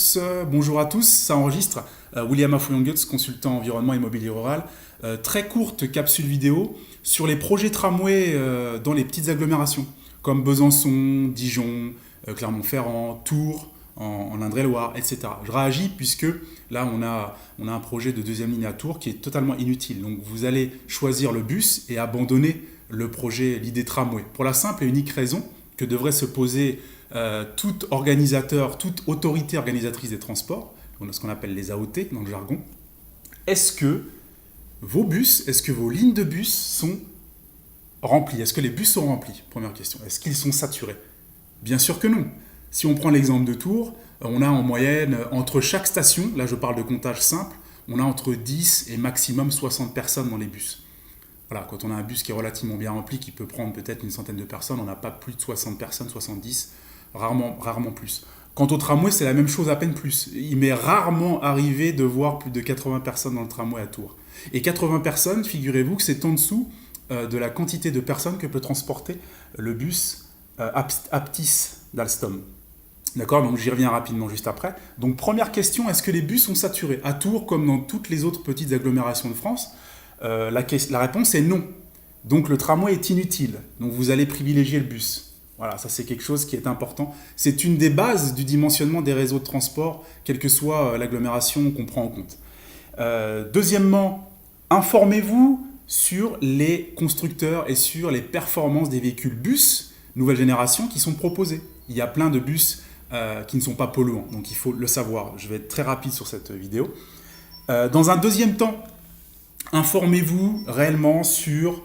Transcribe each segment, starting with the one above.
tous, bonjour à tous, ça enregistre. William Afouillon-Goetz, consultant environnement immobilier rural. Très courte capsule vidéo sur les projets tramway dans les petites agglomérations, comme Besançon, Dijon, Clermont-Ferrand, Tours, en Indre-et-Loire, etc. Je réagis puisque là on a un projet de deuxième ligne à Tours qui est totalement inutile. Donc vous allez choisir le bus et abandonner le projet, l'idée tramway, pour la simple et unique raison que devrait se poser tout organisateur, toute autorité organisatrice des transports, ce qu'on appelle les AOT dans le jargon. Est-ce que vos bus, est-ce que vos lignes de bus sont remplies? Est-ce que les bus sont remplis? Première question. Est-ce qu'ils sont saturés? Bien sûr que non. Si on prend l'exemple de Tours, on a en moyenne, entre chaque station, là je parle de comptage simple, on a entre 10 et maximum 60 personnes dans les bus. Voilà, quand on a un bus qui est relativement bien rempli, qui peut prendre peut-être une centaine de personnes, on n'a pas plus de 60 personnes, 70, rarement plus. Quant au tramway, c'est la même chose, à peine plus. Il m'est rarement arrivé de voir plus de 80 personnes dans le tramway à Tours. Et 80 personnes, figurez-vous que c'est en dessous de la quantité de personnes que peut transporter le bus Aptis d'Alstom. D'accord, donc j'y reviens rapidement juste après. Donc première question, est-ce que les bus sont saturés? À Tours, comme dans toutes les autres petites agglomérations de France, la réponse est non. Donc le tramway est inutile. Donc vous allez privilégier le bus. Voilà, ça c'est quelque chose qui est important. C'est une des bases du dimensionnement des réseaux de transport, quelle que soit l'agglomération qu'on prend en compte. Deuxièmement, informez-vous sur les constructeurs et sur les performances des véhicules bus nouvelle génération qui sont proposés. Il y a plein de bus qui ne sont pas polluants, donc il faut le savoir. Je vais être très rapide sur cette vidéo. Dans un deuxième temps, informez-vous réellement sur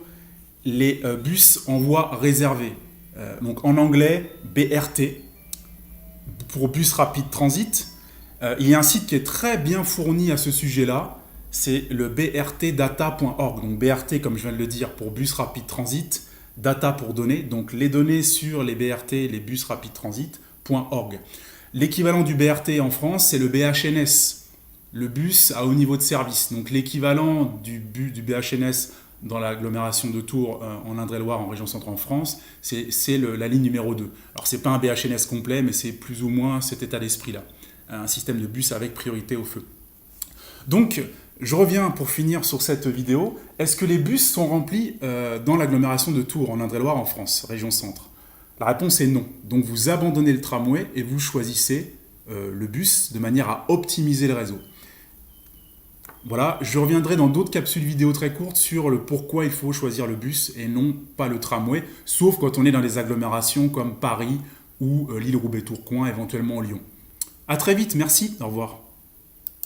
les bus en voie réservée. Donc en anglais, BRT, pour bus rapide transit. Il y a un site qui est très bien fourni à ce sujet-là, c'est le brtdata.org. Donc BRT, comme je viens de le dire, pour bus rapide transit, data pour données, donc les données sur les BRT, les bus rapide transit.org. L'équivalent du BRT en France, c'est le BHNS, le bus à haut niveau de service. Donc l'équivalent du BHNS dans l'agglomération de Tours, en Indre-et-Loire, en région centrale en France, c'est la ligne numéro 2. Alors c'est pas un BHNS complet, mais c'est plus ou moins cet état d'esprit-là. Un système de bus avec priorité au feu. Donc, je reviens pour finir sur cette vidéo. Est-ce que les bus sont remplis dans l'agglomération de Tours, en Indre-et-Loire, en France, région centre? La réponse est non. Donc vous abandonnez le tramway et vous choisissez le bus de manière à optimiser le réseau. Voilà, je reviendrai dans d'autres capsules vidéo très courtes sur le pourquoi il faut choisir le bus et non pas le tramway, sauf quand on est dans des agglomérations comme Paris ou Lille-Roubaix-Tourcoing, éventuellement Lyon. A très vite, merci, au revoir.